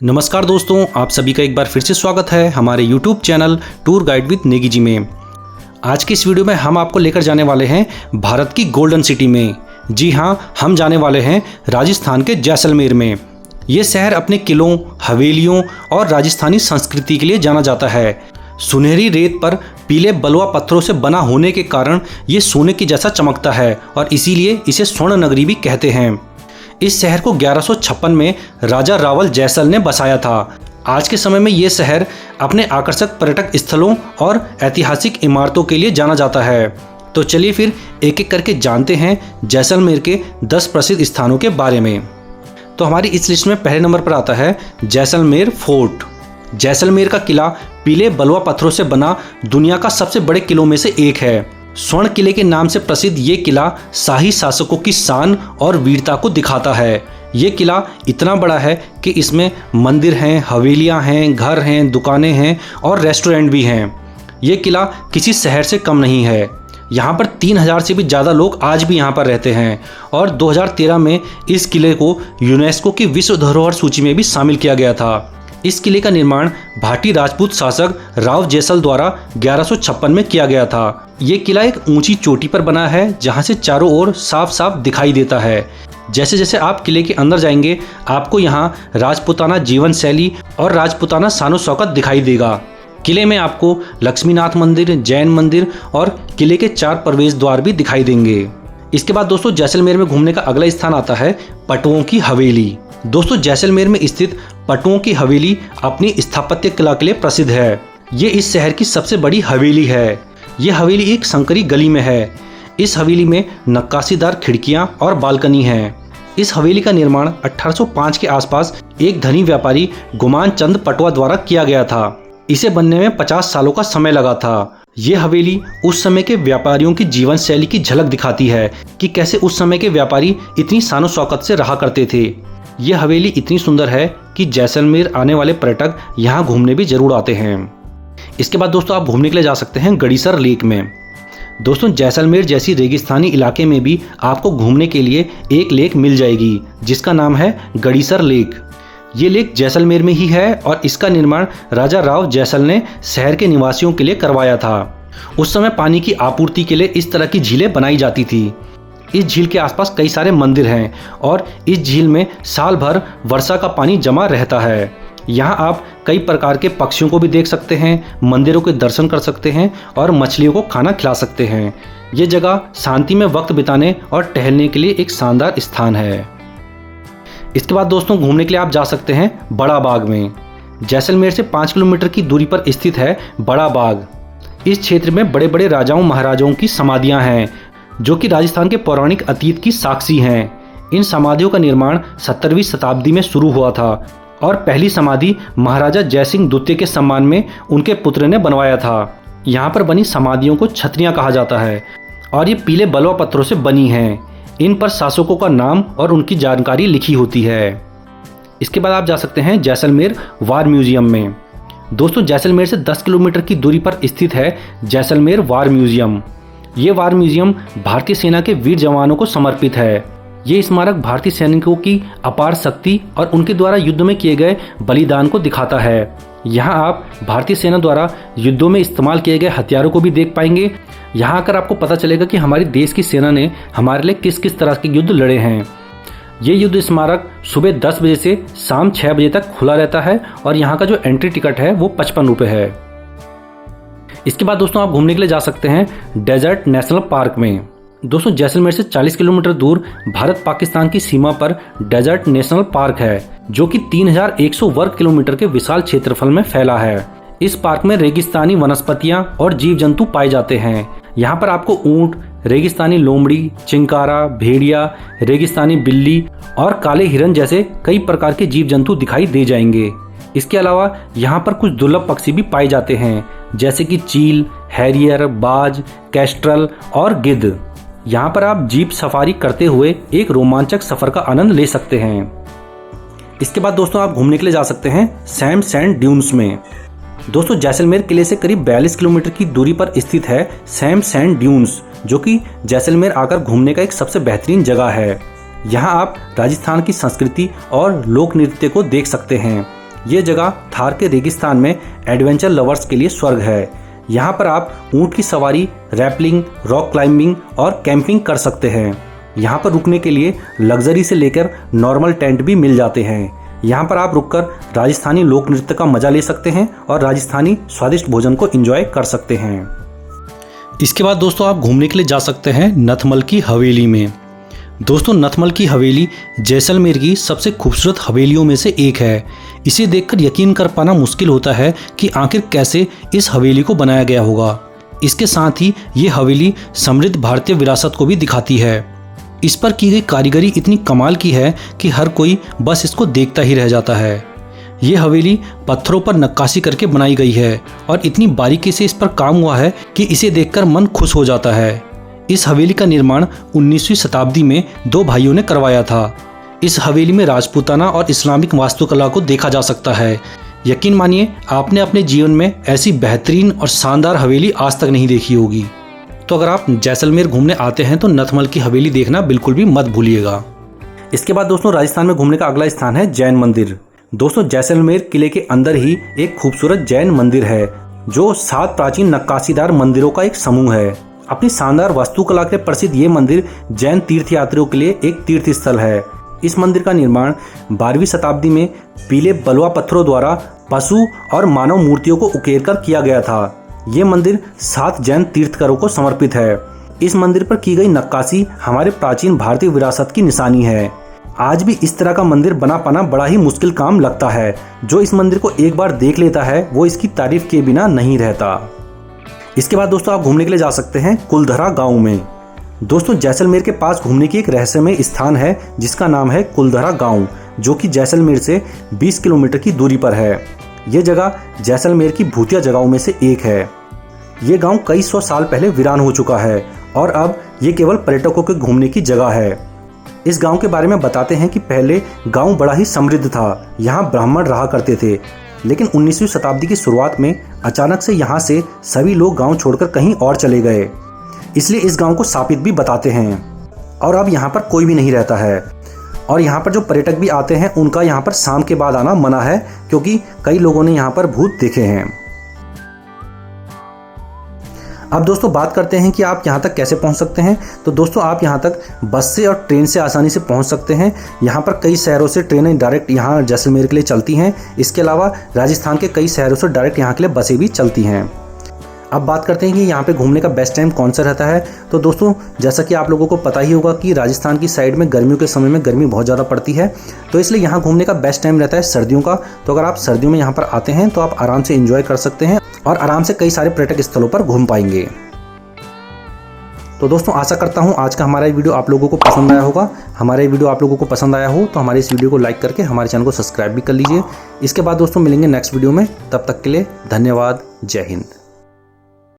नमस्कार दोस्तों, आप सभी का एक बार फिर से स्वागत है हमारे YouTube channel tour guide with Negi ji में। आज की इस वीडियो में हम आपको लेकर जाने वाले हैं भारत की गोल्डन सिटी में। जी हाँ, हम जाने वाले हैं राजस्थान के जैसलमेर में। ये शहर अपने किलों, हवेलियों और राजस्थानी संस्कृति के लिए जाना जाता है। सुनहरी रेत पर पीले बलुआ पत्थरों से बना होने के कारण ये सोने की जैसा चमकता है और इसीलिए इसे स्वर्ण नगरी भी कहते हैं। इस शहर को 1156 में राजा रावल जैसल ने बसाया था। आज के समय में ये शहर अपने आकर्षक पर्यटक स्थलों और ऐतिहासिक इमारतों के लिए जाना जाता है। तो चलिए फिर एक एक करके जानते हैं जैसलमेर के 10 प्रसिद्ध स्थानों के बारे में। तो हमारी इस लिस्ट में पहले नंबर पर आता है जैसलमेर फोर्ट। जैसलमेर का किला पीले बलुआ पत्थरों से बना दुनिया का सबसे बड़े किलों में से एक है। स्वर्ण किले के नाम से प्रसिद्ध ये किला शाही शासकों की शान और वीरता को दिखाता है। ये किला इतना बड़ा है कि इसमें मंदिर हैं, हवेलियां हैं, घर हैं, दुकानें हैं और रेस्टोरेंट भी हैं। ये किला किसी शहर से कम नहीं है। यहाँ पर 3000 से भी ज़्यादा लोग आज भी यहाँ पर रहते हैं और 2013 में इस किले को यूनेस्को की विश्व धरोहर सूची में भी शामिल किया गया था। इस किले का निर्माण भाटी राजपूत शासक राव जैसल द्वारा 1156 में किया गया था। ये किला एक ऊंची चोटी पर बना है जहां से चारों ओर साफ साफ दिखाई देता है। जैसे जैसे आप किले के अंदर जाएंगे आपको यहाँ राजपूताना जीवन शैली और राजपूताना शानो शौकत दिखाई देगा। किले में आपको लक्ष्मीनाथ मंदिर, जैन मंदिर और किले के 4 प्रवेश द्वार भी दिखाई देंगे। इसके बाद दोस्तों जैसलमेर में घूमने का अगला स्थान आता है पटुओं की हवेली। दोस्तों जैसलमेर में स्थित पटुओं की हवेली अपनी स्थापत्य कला के लिए प्रसिद्ध है। ये इस शहर की सबसे बड़ी हवेली है। ये हवेली एक संकरी गली में है। इस हवेली में नक्काशीदार खिड़कियां और बालकनी हैं। इस हवेली का निर्माण 1805 के आसपास एक धनी व्यापारी गुमान चंद पटवा द्वारा किया गया था। इसे बनने में 50 सालों का समय लगा था। ये हवेली उस समय के व्यापारियों की जीवन शैली की झलक दिखाती है कि कैसे उस समय के व्यापारी इतनी शानो शौकत से रहा करते थे। ये हवेली इतनी सुंदर है कि जैसलमेर आने वाले पर्यटक यहाँ घूमने भी जरूर आते हैं। इसके बाद दोस्तों आप घूमने के लिए जा सकते हैं गड़ीसर लेक में। दोस्तों जैसलमेर जैसी रेगिस्तानी इलाके में भी आपको घूमने के लिए एक लेक मिल जाएगी जिसका नाम है गड़ीसर लेक। ये लेक जैसलमेर में ही है और इसका निर्माण राजा राव जैसल ने शहर के निवासियों के लिए करवाया था। उस समय पानी की आपूर्ति के लिए इस तरह की झीलें बनाई जाती थी। इस झील के आसपास कई सारे मंदिर हैं और इस झील में साल भर वर्षा का पानी जमा रहता है। यहाँ आप कई प्रकार के पक्षियों को भी देख सकते हैं, मंदिरों के दर्शन कर सकते हैं और मछलियों को खाना खिला सकते हैं। ये जगह शांति में वक्त बिताने और टहलने के लिए एक शानदार स्थान है। इसके बाद दोस्तों घूमने के लिए आप जा सकते हैं बड़ा बाग में। जैसलमेर से 5 किलोमीटर की दूरी पर स्थित है बड़ा बाग। इस क्षेत्र में बड़े बड़े राजाओं महाराजाओं की समाधियां हैं जो कि राजस्थान के पौराणिक अतीत की साक्षी हैं। इन समाधियों का निर्माण 17वीं शताब्दी में शुरू हुआ था और पहली समाधि महाराजा जयसिंह द्वितीय के सम्मान में उनके पुत्र ने बनवाया था। यहाँ पर बनी समाधियों को छतरियाँ कहा जाता है और ये पीले बलुआ पत्थरों से बनी हैं। इन पर शासकों का नाम और उनकी जानकारी लिखी होती है। इसके बाद आप जा सकते हैं जैसलमेर वार म्यूजियम में। दोस्तों जैसलमेर से 10 किलोमीटर की दूरी पर स्थित है जैसलमेर वार म्यूजियम। ये वार म्यूजियम भारतीय सेना के वीर जवानों को समर्पित है। ये स्मारक भारतीय सैनिकों की अपार शक्ति और उनके द्वारा युद्ध में किए गए बलिदान को दिखाता है। यहाँ आप भारतीय सेना द्वारा युद्धों में इस्तेमाल किए गए हथियारों को भी देख पाएंगे। यहाँ आकर आपको पता चलेगा कि हमारे देश की सेना ने हमारे लिए किस किस तरह के युद्ध लड़े हैं। ये युद्ध स्मारक सुबह 10 बजे से शाम 6 बजे तक खुला रहता है और यहाँ का जो एंट्री टिकट है वो 55 रुपये है। इसके बाद दोस्तों आप घूमने के लिए जा सकते हैं डेजर्ट नेशनल पार्क में। दोस्तों जैसलमेर से 40 किलोमीटर दूर भारत पाकिस्तान की सीमा पर डेजर्ट नेशनल पार्क है जो कि 3100 वर्ग किलोमीटर के विशाल क्षेत्रफल में फैला है। इस पार्क में रेगिस्तानी वनस्पतियां और जीव जंतु पाए जाते हैं। यहाँ पर आपको ऊंट, रेगिस्तानी लोमड़ी, चिंकारा, भेड़िया, रेगिस्तानी बिल्ली और काले हिरन जैसे कई प्रकार के जीव जंतु दिखाई दे जाएंगे। इसके अलावा यहाँ पर कुछ दुर्लभ पक्षी भी पाए जाते हैं जैसे कि चील, हैरियर, बाज, कैस्ट्रल और गिद्ध। यहाँ पर आप जीप सफारी करते हुए एक रोमांचक सफर का आनंद ले सकते हैं। इसके बाद दोस्तों आप घूमने के लिए जा सकते हैं सैम सैंड ड्यून्स में। दोस्तों जैसलमेर किले से करीब 42 किलोमीटर की दूरी पर स्थित है सैम सैंड ड्यून्स जो कि जैसलमेर आकर घूमने का एक सबसे बेहतरीन जगह है। यहाँ आप राजस्थान की संस्कृति और लोक नृत्य को देख सकते हैं। ये जगह थार के रेगिस्तान में एडवेंचर लवर्स के लिए स्वर्ग है। यहाँ पर आप ऊंट की सवारी, रैपलिंग, रॉक क्लाइंबिंग और कैंपिंग कर सकते हैं। यहाँ पर रुकने के लिए लग्जरी से लेकर नॉर्मल टेंट भी मिल जाते हैं। यहाँ पर आप रुककर राजस्थानी लोक नृत्य का मजा ले सकते हैं और राजस्थानी स्वादिष्ट भोजन को एंजॉय कर सकते हैं। इसके बाद दोस्तों आप घूमने के लिए जा सकते हैं नथमल की हवेली में। दोस्तों नथमल की हवेली जैसलमेर की सबसे खूबसूरत हवेलियों में से एक है। इसे देखकर यकीन कर पाना मुश्किल होता है कि आखिर कैसे इस हवेली को बनाया गया होगा। इसके साथ ही ये हवेली समृद्ध भारतीय विरासत को भी दिखाती है। इस पर की गई कारीगरी इतनी कमाल की है कि हर कोई बस इसको देखता ही रह जाता है। ये हवेली पत्थरों पर नक्काशी करके बनाई गई है और इतनी बारीकी से इस पर काम हुआ है कि इसे देखकर मन खुश हो जाता है। इस हवेली का निर्माण 19वीं शताब्दी में 2 भाइयों ने करवाया था। इस हवेली में राजपूताना और इस्लामिक वास्तुकला को देखा जा सकता है। यकीन मानिए आपने अपने जीवन में ऐसी बेहतरीन और शानदार हवेली आज तक नहीं देखी होगी। तो अगर आप जैसलमेर घूमने आते हैं तो नथमल की हवेली देखना बिल्कुल भी मत भूलिएगा। इसके बाद दोस्तों राजस्थान में घूमने का अगला स्थान है जैन मंदिर। दोस्तों जैसलमेर किले के अंदर ही एक खूबसूरत जैन मंदिर है जो 7 प्राचीन नक्काशीदार मंदिरों का एक समूह है। अपनी शानदार वास्तुकला के प्रसिद्ध ये मंदिर जैन तीर्थयात्रियों के लिए एक तीर्थ स्थल है। इस मंदिर का निर्माण 12वीं शताब्दी में पीले बलुआ पत्थरों द्वारा पशु और मानव मूर्तियों को उकेरकर किया गया था। ये मंदिर 7 जैन तीर्थकरों को समर्पित है। इस मंदिर पर की गई नक्काशी हमारे प्राचीन भारतीय विरासत की निशानी है। आज भी इस तरह का मंदिर बना पाना बड़ा ही मुश्किल काम लगता है। जो इस मंदिर को एक बार देख लेता है वो इसकी तारीफ के बिना नहीं रहता। इसके बाद दोस्तों आप घूमने के लिए जा सकते हैं कुलधरा गांव में। दोस्तों जैसलमेर के पास घूमने की एक रहस्यमय स्थान है जिसका नाम है कुलधरा गांव, जो कि जैसलमेर से 20 किलोमीटर की दूरी पर है। ये जगह जैसलमेर की भूतिया जगहों में से एक है। ये गांव कई 100 साल पहले वीरान हो चुका है और अब ये केवल पर्यटकों के घूमने की जगह है। इस गांव के बारे में बताते हैं कि पहले गांव बड़ा ही समृद्ध था। यहाँ ब्राह्मण रहा करते थे, लेकिन 19वीं शताब्दी की शुरुआत में अचानक से यहाँ से सभी लोग गांव छोड़कर कहीं और चले गए। इसलिए इस गांव को शापित भी बताते हैं और अब यहाँ पर कोई भी नहीं रहता है। और यहाँ पर जो पर्यटक भी आते हैं उनका यहाँ पर शाम के बाद आना मना है, क्योंकि कई लोगों ने यहाँ पर भूत देखे हैं। अब दोस्तों बात करते हैं कि आप यहाँ तक कैसे पहुँच सकते हैं। तो दोस्तों आप यहाँ तक बस से और ट्रेन से आसानी से पहुँच सकते हैं। यहाँ पर कई शहरों से ट्रेनें डायरेक्ट यहाँ जैसलमेर के लिए चलती हैं। इसके अलावा राजस्थान के कई शहरों से डायरेक्ट यहाँ के लिए बसें भी चलती हैं। अब बात करते हैं कि यहाँ पे घूमने का बेस्ट टाइम कौन सा रहता है। तो दोस्तों जैसा कि आप लोगों को पता ही होगा कि राजस्थान की साइड में गर्मियों के समय में गर्मी बहुत ज़्यादा पड़ती है, तो इसलिए यहाँ घूमने का बेस्ट टाइम रहता है सर्दियों का। तो अगर आप सर्दियों में यहाँ पर आते हैं तो आप आराम से एंजॉय कर सकते हैं और आराम से कई सारे पर्यटक स्थलों पर घूम पाएंगे। तो दोस्तों आशा करता हूँ आज का हमारा वीडियो आप लोगों को पसंद आया होगा। हमारा ये वीडियो आप लोगों को पसंद आया हो तो हमारे इस वीडियो को लाइक करके हमारे चैनल को सब्सक्राइब भी कर लीजिए। इसके बाद दोस्तों मिलेंगे नेक्स्ट वीडियो में, तब तक के लिए धन्यवाद। जय हिंद।